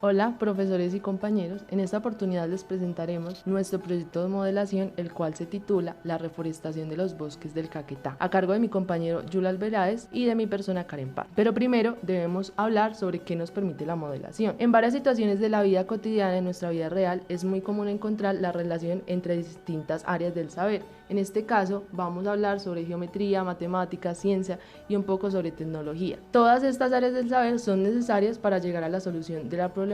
Hola, profesores y compañeros. En esta oportunidad les presentaremos nuestro proyecto de modelación, el cual se titula La reforestación de los bosques del Caquetá, a cargo de mi compañero Yulal Veláez y de mi persona Karen Paz. Pero primero debemos hablar sobre qué nos permite la modelación. En varias situaciones de la vida cotidiana, en nuestra vida real, es muy común encontrar la relación entre distintas áreas del saber. En este caso, vamos a hablar sobre geometría, matemáticas, ciencia y un poco sobre tecnología. Todas estas áreas del saber son necesarias para llegar a la solución de la problemática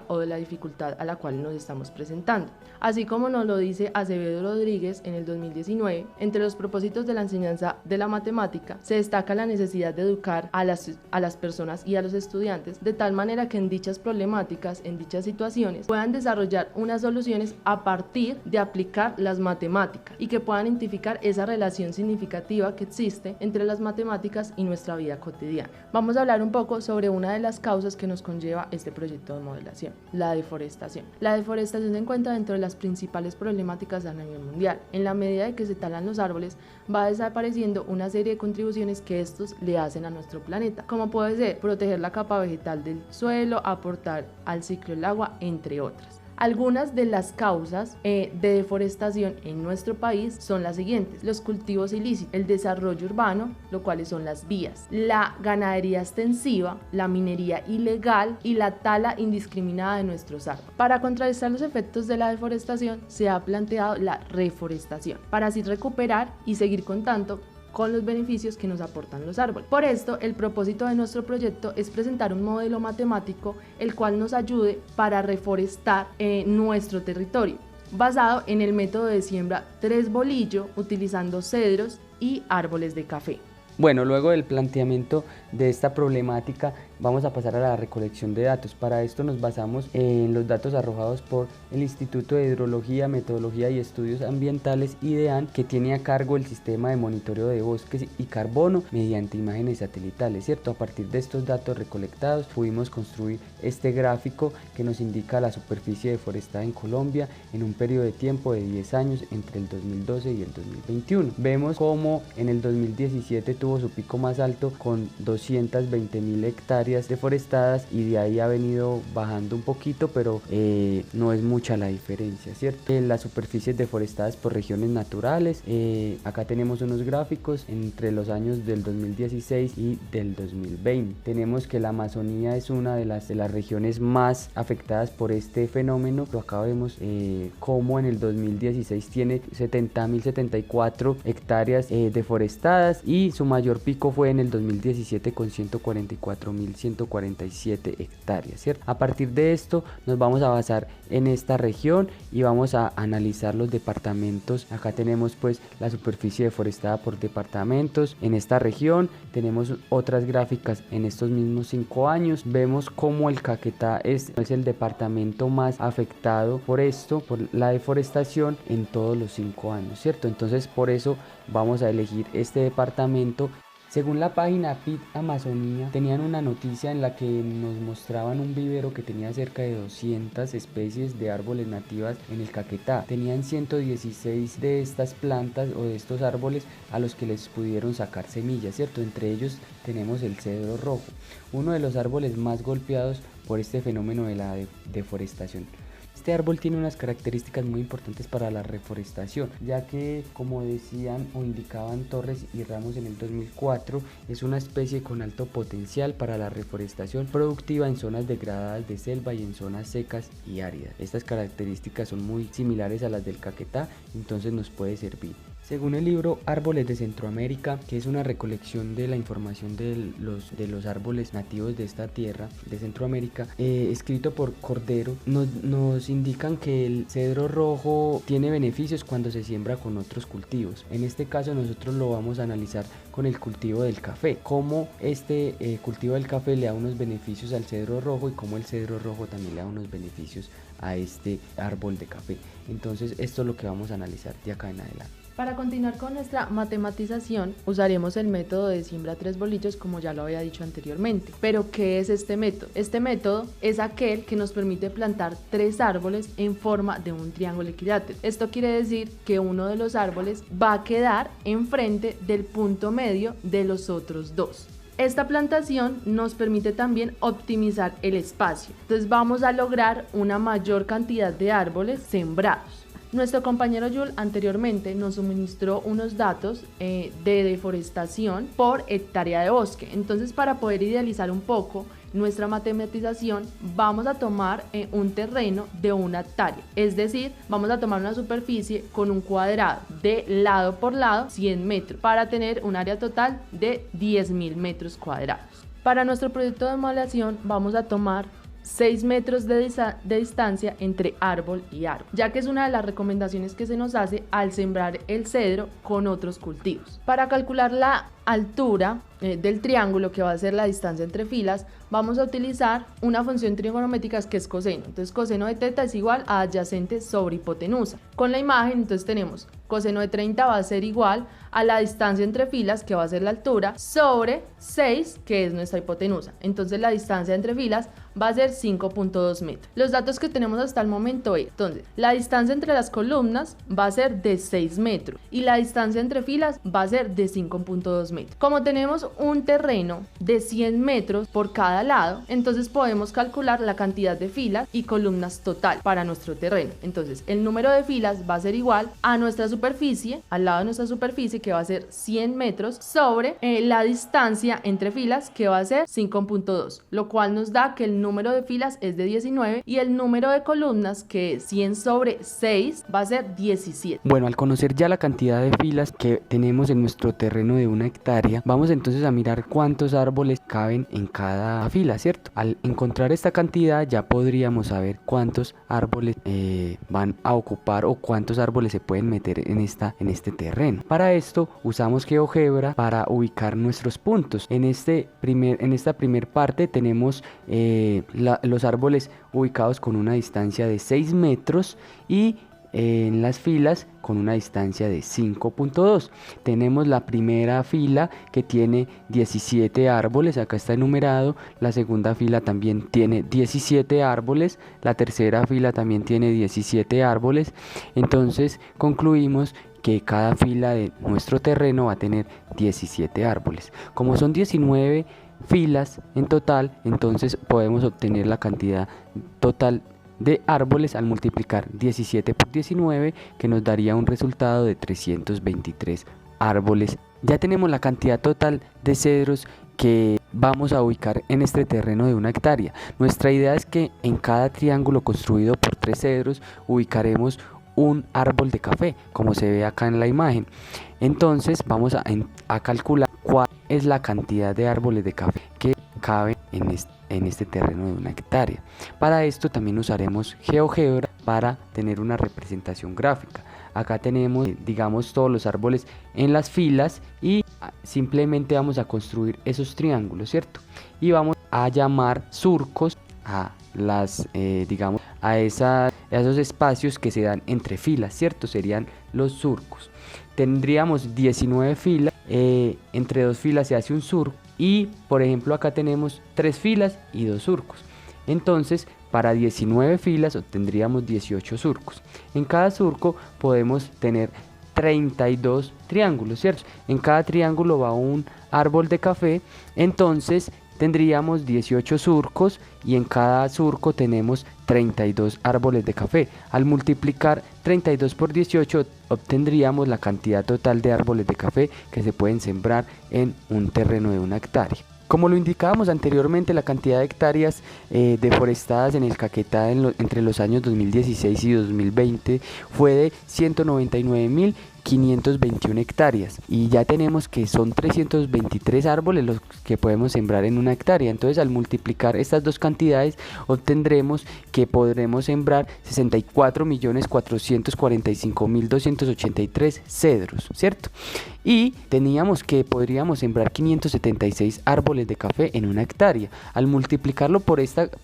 o de la dificultad a la cual nos estamos presentando. Así como nos lo dice Acevedo Rodríguez en el 2019, entre los propósitos de la enseñanza de la matemática se destaca la necesidad de educar a las personas y a los estudiantes de tal manera que en dichas problemáticas, en dichas situaciones, puedan desarrollar unas soluciones a partir de aplicar las matemáticas y que puedan identificar esa relación significativa que existe entre las matemáticas y nuestra vida cotidiana. Vamos a hablar un poco sobre una de las causas que nos conlleva este proyecto de modelación, la deforestación. La deforestación se encuentra dentro de las principales problemáticas a nivel mundial. En la medida de que se talan los árboles, va desapareciendo una serie de contribuciones que estos le hacen a nuestro planeta, como puede ser proteger la capa vegetal del suelo, aportar al ciclo del agua, entre otras. Algunas de las causas de deforestación en nuestro país son las siguientes: los cultivos ilícitos, el desarrollo urbano, lo cuales son las vías, la ganadería extensiva, la minería ilegal y la tala indiscriminada de nuestros árboles. Para contrarrestar los efectos de la deforestación se ha planteado la reforestación, para así recuperar y seguir contando con los beneficios que nos aportan los árboles. Por esto, el propósito de nuestro proyecto es presentar un modelo matemático el cual nos ayude para reforestar nuestro territorio, basado en el método de siembra 3 bolillo, utilizando cedros y árboles de café. Bueno, luego del planteamiento de esta problemática, vamos a pasar a la recolección de datos. Para esto nos basamos en los datos arrojados por el Instituto de Hidrología, Metodología y Estudios Ambientales, IDEAN, que tiene a cargo el sistema de monitoreo de bosques y carbono mediante imágenes satelitales, ¿cierto? A partir de estos datos recolectados pudimos construir este gráfico que nos indica la superficie deforestada en Colombia en un periodo de tiempo de 10 años entre el 2012 y el 2021. Vemos cómo en el 2017 tuvo su pico más alto con 220.000 hectáreas deforestadas y de ahí ha venido bajando un poquito, pero no es mucha la diferencia, ¿cierto? Las superficies deforestadas por regiones naturales, acá tenemos unos gráficos entre los años del 2016 y del 2020. Tenemos que la Amazonía es una de las regiones más afectadas por este fenómeno. Acá vemos cómo en el 2016 tiene 70.074 hectáreas deforestadas y su mayor pico fue en el 2017 con 144.147 hectáreas, ¿cierto? A partir de esto nos vamos a basar en esta región y vamos a analizar los departamentos. Acá tenemos pues la superficie deforestada por departamentos. En esta región tenemos otras gráficas en estos mismos 5 años. Vemos cómo el Caquetá es el departamento más afectado por esto, por la deforestación en todos los 5 años, ¿cierto? Entonces por eso vamos a elegir este departamento. Según la página PIT Amazonía, tenían una noticia en la que nos mostraban un vivero que tenía cerca de 200 especies de árboles nativas en el Caquetá. Tenían 116 de estas plantas o de estos árboles a los que les pudieron sacar semillas, ¿cierto? Entre ellos tenemos el cedro rojo, uno de los árboles más golpeados por este fenómeno de la deforestación. Este árbol tiene unas características muy importantes para la reforestación, ya que, como decían o indicaban Torres y Ramos en el 2004, es una especie con alto potencial para la reforestación productiva en zonas degradadas de selva y en zonas secas y áridas. Estas características son muy similares a las del Caquetá, entonces nos puede servir. Según el libro Árboles de Centroamérica, que es una recolección de la información de los árboles nativos de esta tierra, de Centroamérica, escrito por Cordero, nos indican que el cedro rojo tiene beneficios cuando se siembra con otros cultivos. En este caso nosotros lo vamos a analizar con el cultivo del café, cómo este cultivo del café le da unos beneficios al cedro rojo y cómo el cedro rojo también le da unos beneficios a este árbol de café. Entonces esto es lo que vamos a analizar de acá en adelante. Para continuar con nuestra matematización, usaremos el método de siembra 3 bolillos, como ya lo había dicho anteriormente. Pero, ¿qué es este método? Este método es aquel que nos permite plantar 3 árboles en forma de un triángulo equilátero. Esto quiere decir que uno de los árboles va a quedar enfrente del punto medio de los otros 2. Esta plantación nos permite también optimizar el espacio, entonces vamos a lograr una mayor cantidad de árboles sembrados. Nuestro compañero Yul anteriormente nos suministró unos datos de deforestación por hectárea de bosque. Entonces, para poder idealizar un poco nuestra matematización, vamos a tomar un terreno de 1 hectárea. Es decir, vamos a tomar una superficie con un cuadrado de lado por lado 100 metros para tener un área total de 10.000 metros cuadrados. Para nuestro proyecto de modelación vamos a tomar 6 metros de distancia entre árbol y árbol, ya que es una de las recomendaciones que se nos hace al sembrar el cedro con otros cultivos. Para calcular la altura del triángulo, que va a ser la distancia entre filas, vamos a utilizar una función trigonométrica que es coseno. Entonces coseno de teta es igual a adyacente sobre hipotenusa. Con la imagen entonces tenemos coseno de 30 va a ser igual a la distancia entre filas, que va a ser la altura, sobre 6, que es nuestra hipotenusa. Entonces la distancia entre filas va a ser 5.2 metros. Los datos que tenemos hasta el momento es, entonces, la distancia entre las columnas va a ser de 6 metros y la distancia entre filas va a ser de 5.2 metros. Como tenemos un terreno de 100 metros por cada lado, entonces podemos calcular la cantidad de filas y columnas total para nuestro terreno. Entonces el número de filas va a ser igual a nuestra superficie, al lado de nuestra superficie, que va a ser 100 metros, sobre la distancia entre filas, que va a ser 5.2, lo cual nos da que el número de filas es de 19 y el número de columnas, que es 100 sobre 6, va a ser 17. Bueno, al conocer ya la cantidad de filas que tenemos en nuestro terreno de 1 hectárea, vamos entonces a mirar cuántos árboles caben en cada fila, ¿cierto? Al encontrar esta cantidad ya podríamos saber cuántos árboles van a ocupar o cuántos árboles se pueden meter en este terreno. Para esto usamos GeoGebra para ubicar nuestros puntos. En esta primer parte tenemos los árboles ubicados con una distancia de 6 metros y en las filas con una distancia de 5.2. Tenemos la primera fila que tiene 17 árboles, acá está enumerado. La segunda fila también tiene 17 árboles, la tercera fila también tiene 17 árboles. Entonces concluimos que cada fila de nuestro terreno va a tener 17 árboles. Como son 19 filas en total, entonces podemos obtener la cantidad total de árboles al multiplicar 17 por 19, que nos daría un resultado de 323 árboles. Ya tenemos la cantidad total de cedros que vamos a ubicar en este terreno de 1 hectárea. Nuestra idea es que en cada triángulo construido por 3 cedros ubicaremos un árbol de café, como se ve acá en la imagen. Entonces vamos a calcular cuál es la cantidad de árboles de café que caben en este terreno de 1 hectárea. Para esto también usaremos GeoGebra para tener una representación gráfica. Acá tenemos, digamos, todos los árboles en las filas y simplemente vamos a construir esos triángulos, ¿cierto? Y vamos a llamar surcos a esos espacios que se dan entre filas, ¿cierto? Serían los surcos. Tendríamos 19 filas, entre 2 filas se hace un surco y, por ejemplo, acá tenemos 3 filas y 2 surcos. Entonces, para 19 filas obtendríamos 18 surcos. En cada surco podemos tener 32 triángulos, ¿cierto? En cada triángulo va un árbol de café, entonces tendríamos 18 surcos y en cada surco tenemos 32 árboles de café. Al multiplicar 32 por 18 obtendríamos la cantidad total de árboles de café que se pueden sembrar en un terreno de 1 hectárea. Como lo indicábamos anteriormente, la cantidad de hectáreas deforestadas en el Caquetá entre los años 2016 y 2020 fue de 199.521 hectáreas, y ya tenemos que son 323 árboles los que podemos sembrar en 1 hectárea. Entonces, al multiplicar estas dos cantidades obtendremos que podremos sembrar 64.445.283 cedros, ¿cierto? Y teníamos que podríamos sembrar 576 árboles de café en 1 hectárea. Al multiplicarlo por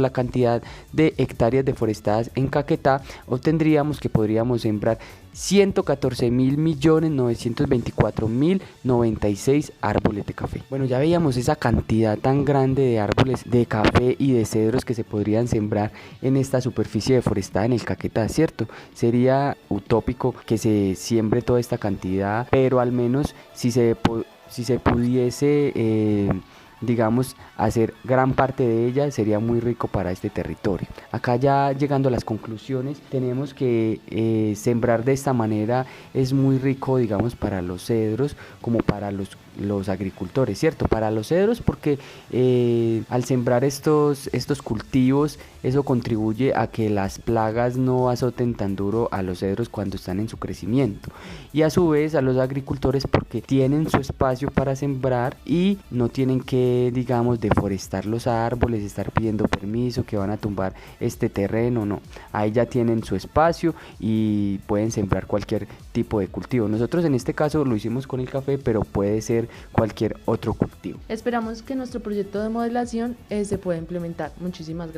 la cantidad de hectáreas deforestadas en Caquetá, obtendríamos que podríamos sembrar 114.924.096 árboles de café. Bueno, ya veíamos esa cantidad tan grande de árboles de café y de cedros que se podrían sembrar en esta superficie deforestada en el Caquetá, ¿cierto? Sería utópico que se siembre toda esta cantidad, pero al menos si se pudiese digamos, hacer gran parte de ella sería muy rico para este territorio. Acá ya llegando a las conclusiones, tenemos que sembrar de esta manera es muy rico, digamos, para los cedros como para los agricultores, ¿cierto? Para los cedros porque al sembrar estos cultivos, eso contribuye a que las plagas no azoten tan duro a los cedros cuando están en su crecimiento, y a su vez a los agricultores porque tienen su espacio para sembrar y no tienen que, digamos, deforestar los árboles, estar pidiendo permiso que van a tumbar este terreno, no, ahí ya tienen su espacio y pueden sembrar cualquier tipo de cultivo. Nosotros en este caso lo hicimos con el café, pero puede ser cualquier otro cultivo. Esperamos que nuestro proyecto de modelación se pueda implementar. Muchísimas gracias.